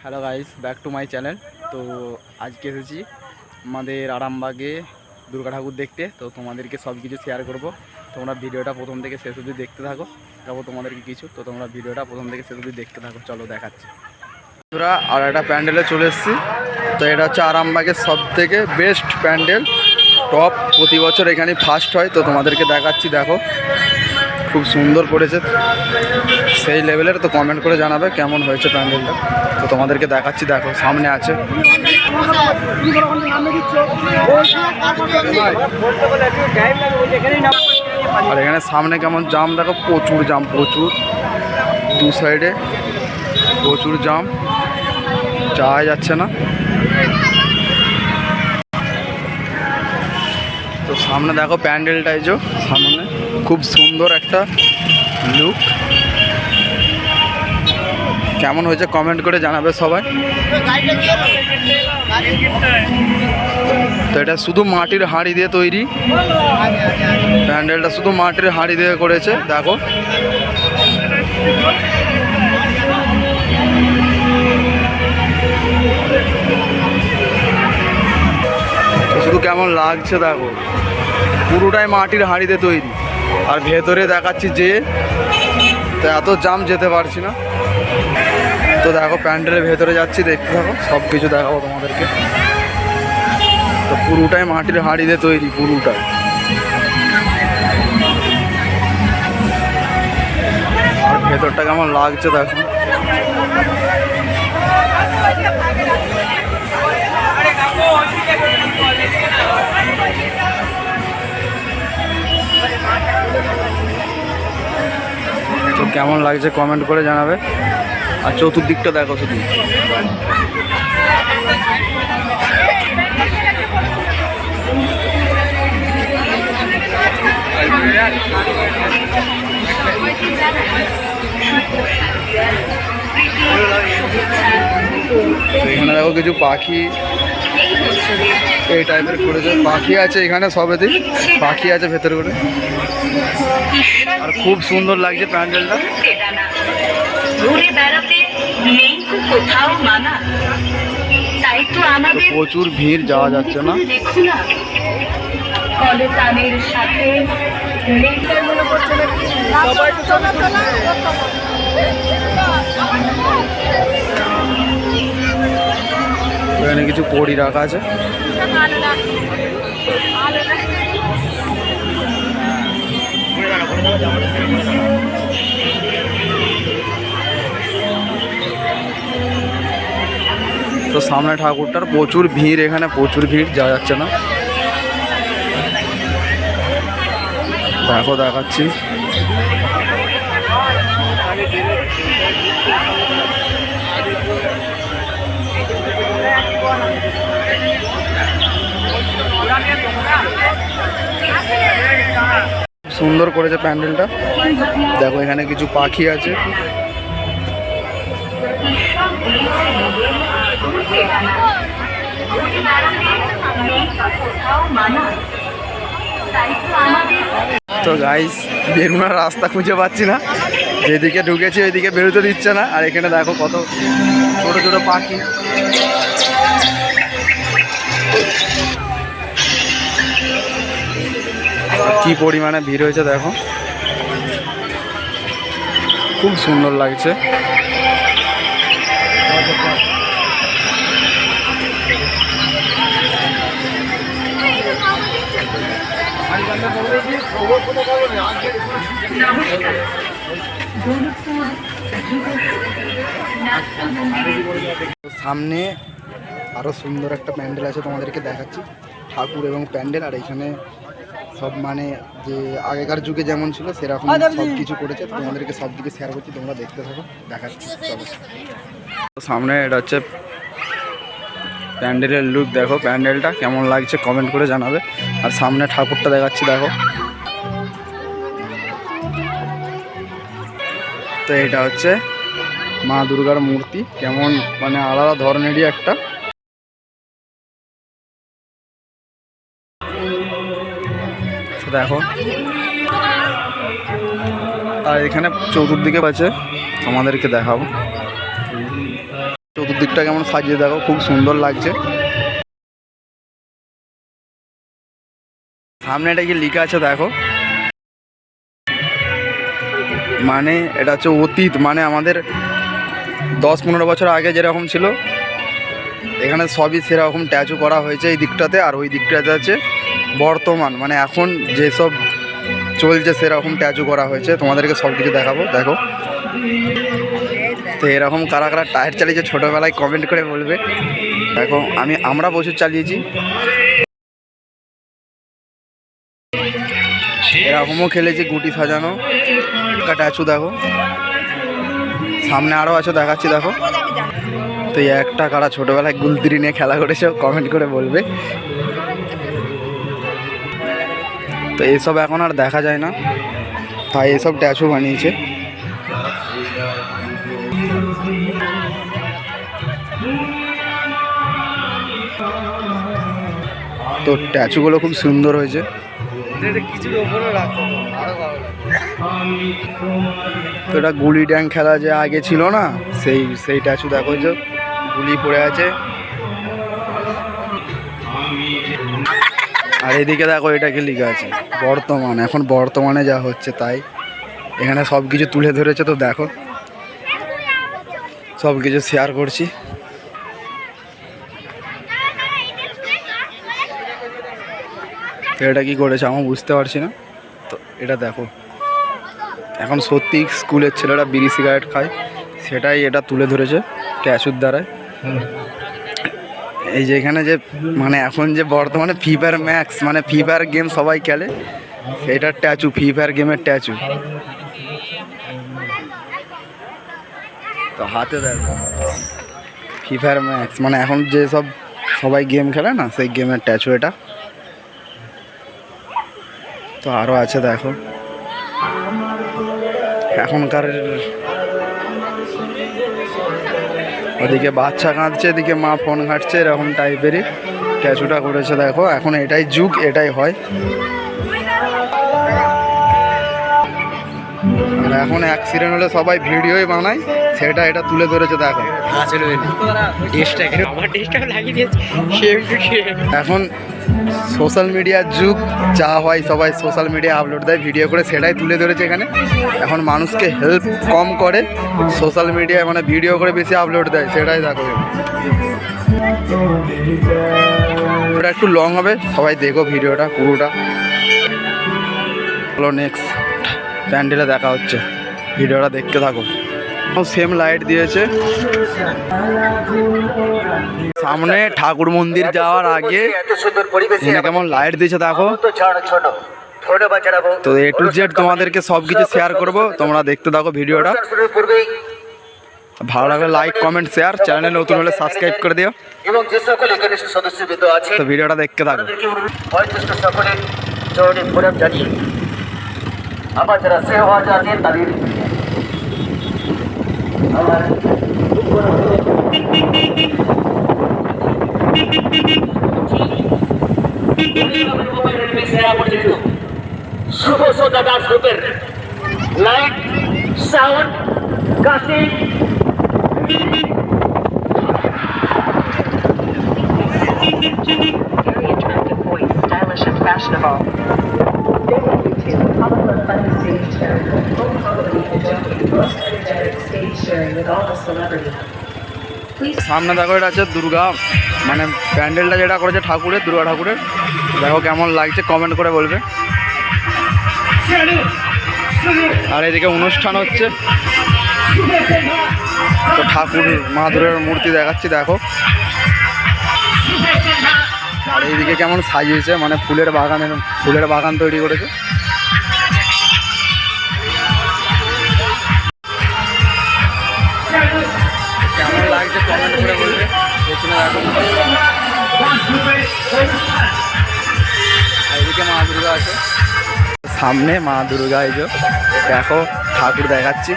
Hello guys, back to my channel. তো আজকে এসেছি আমাদের আরামবাগে দুর্গা ঠাকুর দেখতে। তো তোমাদেরকে সব কিছু শেয়ার করব। তোমরা ভিডিওটা প্রথম থেকে শেষ অবধি দেখতে থাকো। যাবো তোমাদেরকে কিছু, তো তোমরা ভিডিওটা প্রথম থেকে শেষ অবধি দেখতে থাকো। চলো দেখাচ্ছি। আমরা আর একটা প্যান্ডেলে চলে এসেছি। তো এটা হচ্ছে আরামবাগের সব থেকে বেস্ট প্যান্ডেল, টপ। প্রতি বছর এখানে ফার্স্ট হয়। তো তোমাদেরকে দেখাচ্ছি, দেখো খুব সুন্দর করেছে সেই লেভেলের। তো কমেন্ট করে জানাবে কেমন হয়েছে প্যান্ডেলটা। তো তোমাদেরকে দেখাচ্ছি, দেখো সামনে আছে। আর এখানে সামনে কেমন জাম দেখো, প্রচুর জাম, প্রচুর। দু সাইডে প্রচুর জাম, যাওয়া যাচ্ছে না। তো সামনে দেখো প্যান্ডেলটাই, যে সামনে খুব সুন্দর একটা লুক। কেমন হয়েছে কমেন্ট করে জানাবে সবাই। তো এটা শুধু মাটির হাঁড়ি দিয়ে তৈরি প্যান্ডেলটা, শুধু মাটির হাঁড়ি দিয়ে করেছে। দেখো শুধু কেমন লাগছে, দেখো পুরোটাই মাটির হাঁড়িতে তৈরি। আর ভেতরে দেখাচ্ছি যে, তো এত জাম যেতে পারছি না। তো দেখো প্যান্ডেলের ভেতরে যাচ্ছি, দেখতে থাকো, সব কিছু দেখাবো তোমাদেরকে। তো পুরোটাই মাটির হাঁড়িতে তৈরি, পুরোটাই। আর ভেতরটা কেমন লাগছে দেখো। তো কেমন লাগছে কমেন্ট করে জানাবে। আর চতুর্দিকটা দেখো শুধু। এখানে দেখো কিছু পাখি এই টাইপের করেছে, পাখি আছে এখানে, সবেতেই পাখি আছে ভেতরে করে। আর খুব সুন্দর লাগছে প্যান্ডেলটা। প্রচুর ভিড়, যাওয়া যাচ্ছে না। এখানে কিছু পড়ি রাখা আছে। তো সামনে ঠাকুরটার প্রচুর ভিড়, এখানে প্রচুর ভিড়, যাওয়া যাচ্ছে না। দেখো দেখাচ্ছি। সুন্দর করেছে প্যান্ডেলটা। দেখো এখানে কিছু পাখি আছে। তো গাইস, বেরোনোর রাস্তা খুঁজে পাচ্ছি না। যেদিকে ঢুকেছি ওইদিকে বেরোতে দিচ্ছে না। আর এখানে দেখো কত ছোট ছোট পাখি। কি পরিমাণে ভিড় হয়েছে দেখো, খুব সুন্দর লাগছে। সামনে আরো সুন্দর একটা প্যান্ডেল আছে, তোমাদেরকে দেখাচ্ছি। ঠাকুর এবং প্যান্ডেল, আর এখানে সব মানে যে আগেকার যুগে যেমন ছিল সেরকম সব কিছু করেছে। তোমাদেরকে সব দিকে শেয়ার করছি, তোমরা দেখতে থাকো, দেখাচ্ছি। চলো সামনে, এটা হচ্ছে প্যান্ডেলের লুক। দেখো প্যান্ডেলটা কেমন লাগছে কমেন্ট করে জানাবে। আর সামনে ঠাকুরটা দেখাচ্ছি, দেখো। তো এটা হচ্ছে মা দুর্গার মূর্তি, কেমন মানে আলাদা ধরনেরই একটা। দেখো আর এখানে চতুর্দিকে আছে, তোমাদেরকে দেখাবো। চতুর্দিকটা কেমন সাজিয়ে দেখো, খুব সুন্দর লাগছে। সামনে এটা কি লেখা আছে দেখো, মানে এটা হচ্ছে অতীত, মানে আমাদের 10-15 বছর আগে যেরকম ছিল এখানে সবই সেরকম ট্যাচু করা হয়েছে এই দিকটাতে। আর ওই দিকটাতে আছে বর্তমান, মানে এখন যেসব চলছে সেরকম ট্যাচু করা হয়েছে। তোমাদেরকে সব কিছু দেখাবো, দেখো। তো এরকম কারা কারা টায়ার চালিয়েছে ছোটোবেলায় কমেন্ট করে বলবে। দেখো আমরা প্রচুর চালিয়েছি, এরকমও খেলেছি গুটি সাজানো ট্যাচু। দেখো সামনে আরও আছে, দেখাচ্ছি দেখো। তো এই একটা কারা ছোটোবেলায় গুলতিরি নিয়ে খেলা করেছে কমেন্ট করে বলবে। তো এইসব এখন আর দেখা যায় না, তাই এসব ট্যাচু বানিয়েছে। তো ট্যাচুগুলো খুব সুন্দর হয়েছে। তো এটা গুলি ড্যাং খেলা যে আগে ছিল না, সেই ট্যাচু দেখো, যে গুলি পড়ে আছে। আর এদিকে দেখো এটা কি লেখা আছে বর্তমান, এখন বর্তমানে যা হচ্ছে তাই এখানে সব কিছু তুলে ধরেছে। তো দেখো সব কিছু শেয়ার করছি। তো এটা কি করেছে আমি বুঝতে পারছি না। তো এটা দেখো, এখন সত্যি স্কুলের ছেলেরা বিড়ি সিগারেট খায়, সেটাই এটা তুলে ধরেছে ট্যাচুর দ্বারায়। এই যে এখানে যে মানে এখন যে বর্তমানে ফ্রি ফায়ার ম্যাক্স, মানে ফ্রি ফায়ার গেম সবাই খেলে, এটার ট্যাচু, ফ্রি ফায়ার গেমের ট্যাচু। তো হাতে দেখো ফ্রি ফায়ার ম্যাক্স, মানে এখন যে সবাই গেম খেলে না, সেই গেমের ট্যাচু এটা। তো আরও আছে দেখো, এখনকার ওদিকে বাচ্চা কাঁদছে, এদিকে মা ফোন ঘাঁটছে, এরকম টাইপেরই ট্যাচুটা করেছে। দেখো এখন এটাই যুগ, এটাই হয়। আর এখন অ্যাক্সিডেন্ট হলে সবাই ভিডিওই বানায়, সেটা এটা তুলে ধরেছে। দেখো এখন সোশ্যাল মিডিয়ার যুগ, যা হয় সবাই সোশ্যাল মিডিয়া আপলোড দেয় ভিডিও করে, সেটাই তুলে ধরেছে এখানে। এখন মানুষকে হেল্প কম করে সোশ্যাল মিডিয়ায়, মানে ভিডিও করে বেশি আপলোড দেয়, সেটাই দেখো। ওটা একটু লং হবে, সবাই দেখো ভিডিওটা পুরোটা। চলো নেক্সট প্যান্ডেলে দেখা হচ্ছে, ভিডিওটা দেখতে থাকো। সেম লাইট দিয়েছে সামনে ঠাকুর মন্দির যাওয়ার আগে, কেমন লাইট দিয়েছে দেখো। তো এ টু জেড তোমাদেরকে সব কিছু শেয়ার করবো, তোমরা দেখতে থাকো ভিডিওটা। ভালো লাগলে লাইক কমেন্ট শেয়ার, চ্যানেলে নতুন হলে সাবস্ক্রাইব করে দিও। এবং যে সকল এখানে সদস্যবৃন্দ আছে, তো ভিডিওটা দেখতে থাকো। সকলের চরণে প্রণাম জানিয়ে আমার যারা সেবা জানেন তাদের শুভ সন্ধ্যা দাস গ্রুপের light sound Kashi Very attractive voice, stylish and fashionable. সামনে দেখো এটা আছে দুর্গা, মানে প্যান্ডেলটা যেটা করেছে ঠাকুরের, দুর্গা ঠাকুরের। দেখো কেমন লাগছে কমেন্ট করে বলবে। আর এদিকে অনুষ্ঠান হচ্ছে, তো ঠাকুর মা দুর্গার মূর্তি দেখাচ্ছি দেখো। আর এইদিকে কেমন সাজিয়েছে, মানে ফুলের বাগান তৈরি করেছে। কেমন লাগছে কমেন্ট করে বলবে। পেছনে দেখো, এইদিকে মা দুর্গা আছে, সামনে মা দুর্গা। এই যে দেখো ঠাকুর দেখাচ্ছি।